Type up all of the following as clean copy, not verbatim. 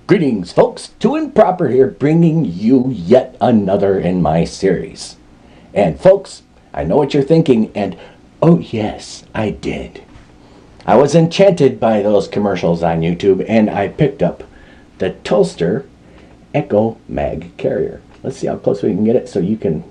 Greetings, folks. Too Improper here, bringing you yet another in my series. And folks, I know what you're thinking, and oh yes, I did. I was enchanted by those commercials on YouTube, and I picked up the Tulster Echo Mag Carrier. Let's see how close we can get it so you can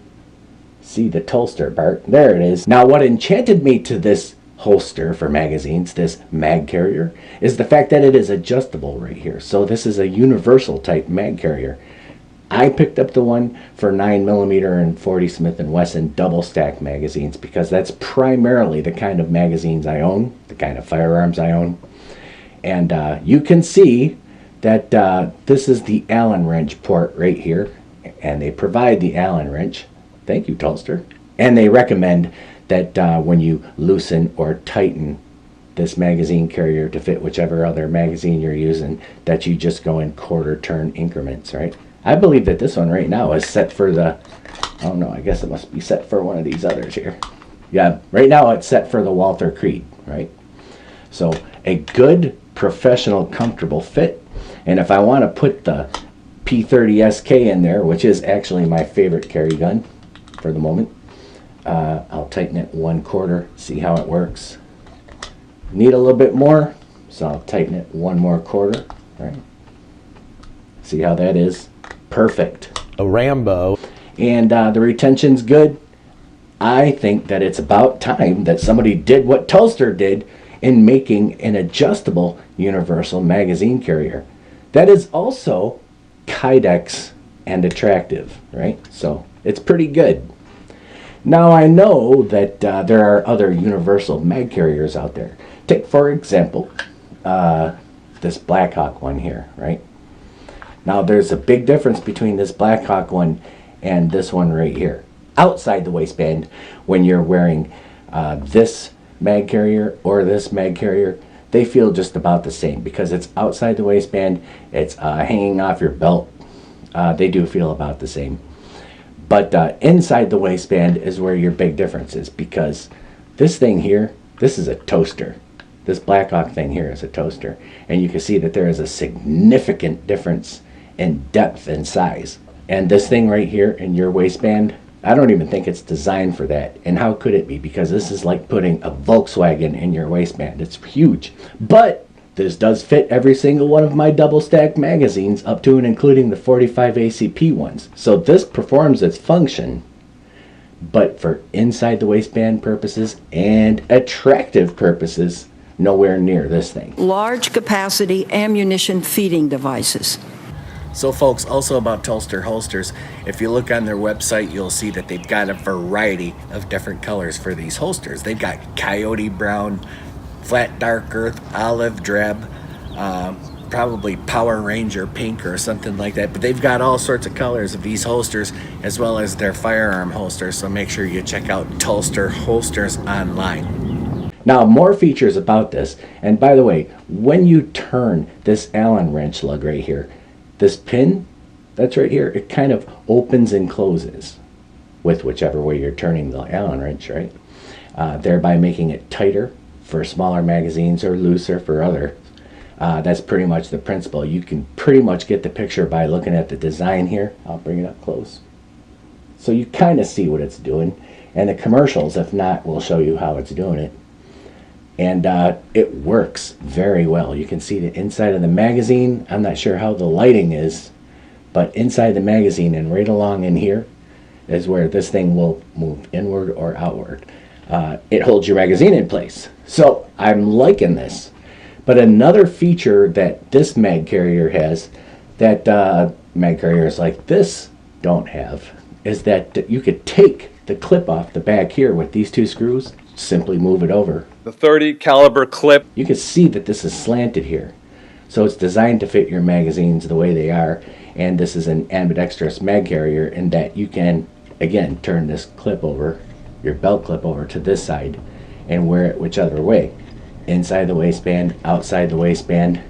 see the Tulster part. There it is. Now, what enchanted me to this holster for magazines, this mag carrier, is the fact that it is adjustable right here. So this is a universal type mag carrier. I picked up the one for 9mm and 40 Smith & Wesson double stack magazines because that's primarily the kind of magazines I own, the kind of firearms I own. And you can see that this is the Allen wrench port right here, and they provide the Allen wrench. Thank you, Tulster. And they recommend that when you loosen or tighten this magazine carrier to fit whichever other magazine you're using, that you just go in quarter turn increments, right? I believe that this one right now is set for the, I don't know, I guess it must be set for one of these others here. Yeah, right now it's set for the Walther Creed, right? So a good, professional, comfortable fit. And if I want to put the P30SK in there, which is actually my favorite carry gun for the moment, I'll tighten it 1/4, see how it works. Need a little bit more, so I'll tighten it 1 more quarter, right? See how that is? Perfect. A Rambo. And the retention's good. I think that it's about time that somebody did what Tulster did in making an adjustable universal magazine carrier that is also Kydex and attractive, right? So it's pretty good. Now, I know that there are other universal mag carriers out there. Take, for example, this Blackhawk one here, right? Now, there's a big difference between this Blackhawk one and this one right here. Outside the waistband, when you're wearing this mag carrier or this mag carrier, they feel just about the same because it's outside the waistband, it's hanging off your belt. They do feel about the same. But inside the waistband is where your big difference is, because this thing here, this is a toaster. This Blackhawk thing here is a toaster. And you can see that there is a significant difference in depth and size. And this thing right here in your waistband, I don't even think it's designed for that. And how could it be? Because this is like putting a Volkswagen in your waistband. It's huge. But this does fit every single one of my double stack magazines, up to and including the 45 ACP ones. So this performs its function, but for inside the waistband purposes and attractive purposes, nowhere near this thing. Large capacity ammunition feeding devices. So folks, also about Tulster holsters, if you look on their website, you'll see that they've got a variety of different colors for these holsters. They've got coyote brown, flat dark earth, olive drab, probably Power Ranger pink or something like that. But they've got all sorts of colors of these holsters, as well as their firearm holsters. So make sure you check out Tulster holsters online. Now, more features about this. And by the way, when you turn this Allen wrench lug right here, this pin that's right here, it kind of opens and closes with whichever way you're turning the Allen wrench, right? Thereby making it tighter for smaller magazines or looser for other. That's pretty much the principle. You can pretty much get the picture by looking at the design here. I'll bring it up close. So you kind of see what it's doing. And the commercials, if not, will show you how it's doing it. And it works very well. You can see the inside of the magazine. I'm not sure how the lighting is, but inside the magazine and right along in here is where this thing will move inward or outward. It holds your magazine in place. So I'm liking this. But another feature that this mag carrier has that mag carriers like this don't have is that you could take the clip off the back here with these 2 screws, simply move it over. The 30 caliber clip. You can see that this is slanted here. So it's designed to fit your magazines the way they are. And this is an ambidextrous mag carrier in that you can, again, turn this clip over, your belt clip over to this side and wear it whichever way. Inside the waistband, outside the waistband.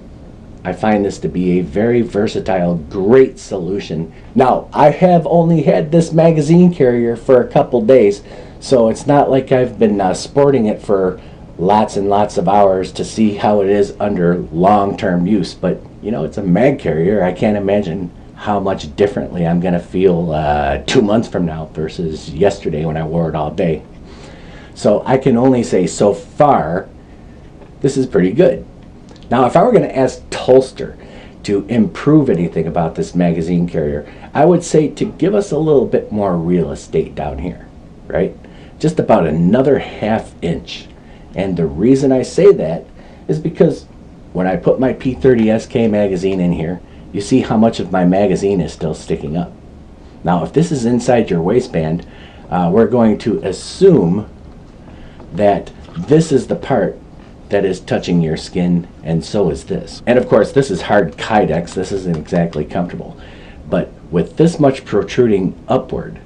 I find this to be a very versatile, great solution. Now, I have only had this magazine carrier for a couple days, so it's not like I've been sporting it for lots and lots of hours to see how it is under long-term use. But, you know, it's a mag carrier. I can't imagine how much differently I'm going to feel 2 months from now versus yesterday when I wore it all day. So I can only say so far, this is pretty good. Now, if I were going to ask Tulster to improve anything about this magazine carrier, I would say to give us a little bit more real estate down here, right? Just about another ½ inch. And the reason I say that is because when I put my P30 SK magazine in here, you see how much of my magazine is still sticking up. Now, if this is inside your waistband, we're going to assume that this is the part that is touching your skin, and so is this. And of course, this is hard Kydex. This isn't exactly comfortable. But with this much protruding upward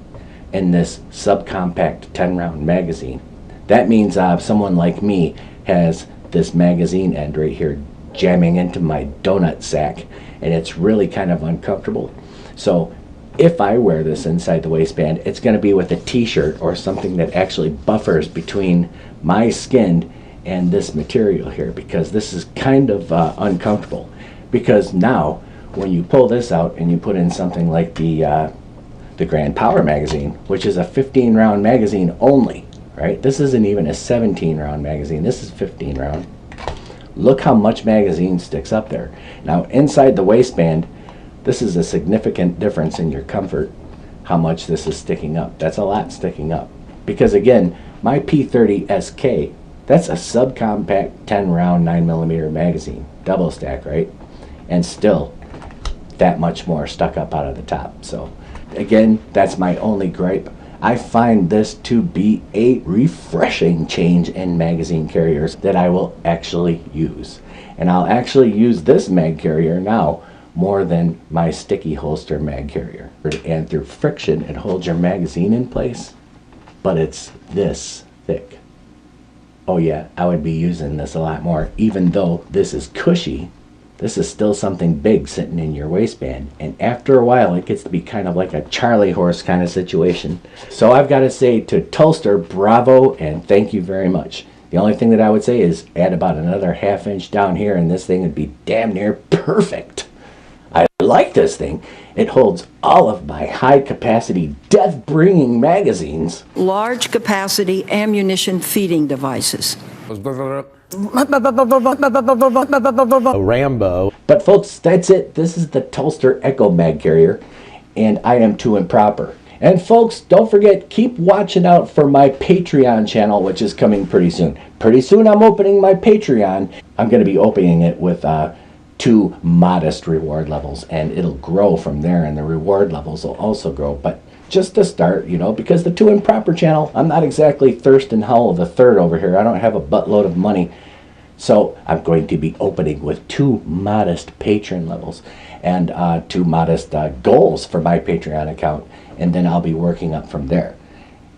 in this subcompact 10-round magazine, that means someone like me has this magazine end right here jamming into my donut sack, and it's really kind of uncomfortable. So if I wear this inside the waistband, it's going to be with a t-shirt or something that actually buffers between my skin and this material here, because this is kind of uncomfortable. Because now when you pull this out and you put in something like the Grand Power magazine, which is a 15-round magazine only, right? This isn't even a 17-round magazine. This is 15 round. Look how much magazine sticks up there. Now inside the waistband, this is a significant difference in your comfort, how much this is sticking up. That's a lot sticking up. Because again, my P30 SK, that's a subcompact 10-round 9mm magazine, double stack, right? And still that much more stuck up out of the top. So again, that's my only gripe. I find this to be a refreshing change in magazine carriers that I will actually use. And I'll actually use this mag carrier now more than my sticky holster mag carrier. And through friction, it holds your magazine in place, but it's this thick. Oh yeah, I would be using this a lot more. Even though this is cushy, this is still something big sitting in your waistband. And after a while, it gets to be kind of like a Charlie horse kind of situation. So I've got to say to Tulster, bravo and thank you very much. The only thing that I would say is add about another ½ inch down here and this thing would be damn near perfect. I like this thing. It holds all of my high-capacity, death-bringing magazines. Large capacity ammunition feeding devices. A Rambo. But folks, that's it. This is the Tulster Echo Mag Carrier, and I am too improper. And folks, don't forget, keep watching out for my Patreon channel, which is coming pretty soon. Pretty soon I'm opening my Patreon. I'm going to be opening it with 2 modest reward levels, and it'll grow from there, and the reward levels will also grow. But just to start, you know, because the Too Improper channel, I'm not exactly Thurston Howell III over here. I don't have a buttload of money. So I'm going to be opening with 2 modest patron levels and 2 modest goals for my Patreon account, and then I'll be working up from there.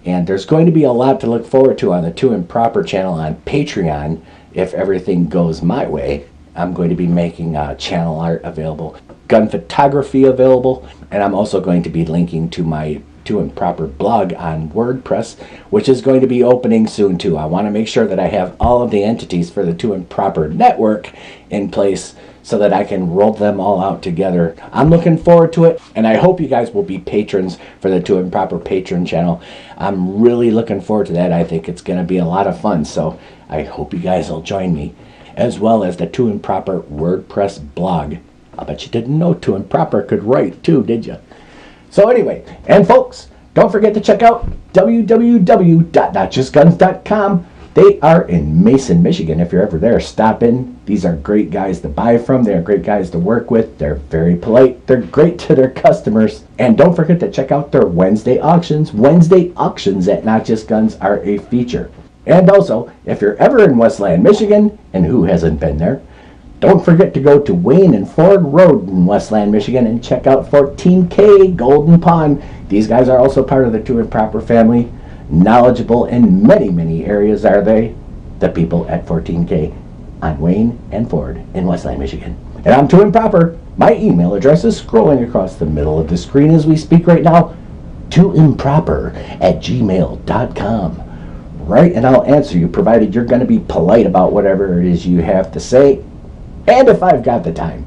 And there's going to be a lot to look forward to on the Too Improper channel on Patreon if everything goes my way. I'm going to be making channel art available, gun photography available, and I'm also going to be linking to my Too Improper blog on WordPress, which is going to be opening soon too. I want to make sure that I have all of the entities for the Too Improper network in place so that I can roll them all out together. I'm looking forward to it, and I hope you guys will be patrons for the Too Improper Patron channel. I'm really looking forward to that. I think it's going to be a lot of fun, so I hope you guys will join me, as well as the Too Improper WordPress blog. I bet you didn't know Too Improper could write too, did you? So anyway, and folks, don't forget to check out www.notjustguns.com. They are in Mason, Michigan. If you're ever there, stop in. These are great guys to buy from. They're great guys to work with. They're very polite. They're great to their customers. And don't forget to check out their Wednesday auctions. Wednesday auctions at Not Just Guns are a feature. And also, if you're ever in Westland, Michigan, and who hasn't been there, don't forget to go to Wayne and Ford Road in Westland, Michigan and check out 14K Golden Pond. These guys are also part of the Too Improper family. Knowledgeable in many, many areas are they, the people at 14K on Wayne and Ford in Westland, Michigan. And I'm Too Improper. My email address is scrolling across the middle of the screen as we speak right now. tooimproper@gmail.com. right? And I'll answer you, provided you're going to be polite about whatever it is you have to say, and if I've got the time.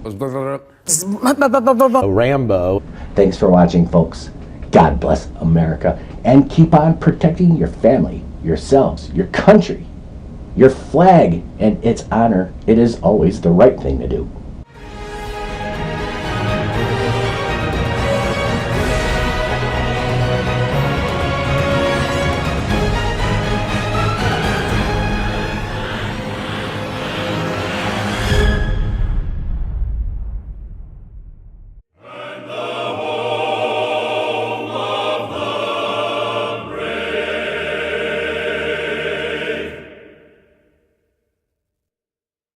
Rambo. Thanks for watching, folks. God bless America, and keep on protecting your family, yourselves, your country, your flag, and its honor. It is always the right thing to do.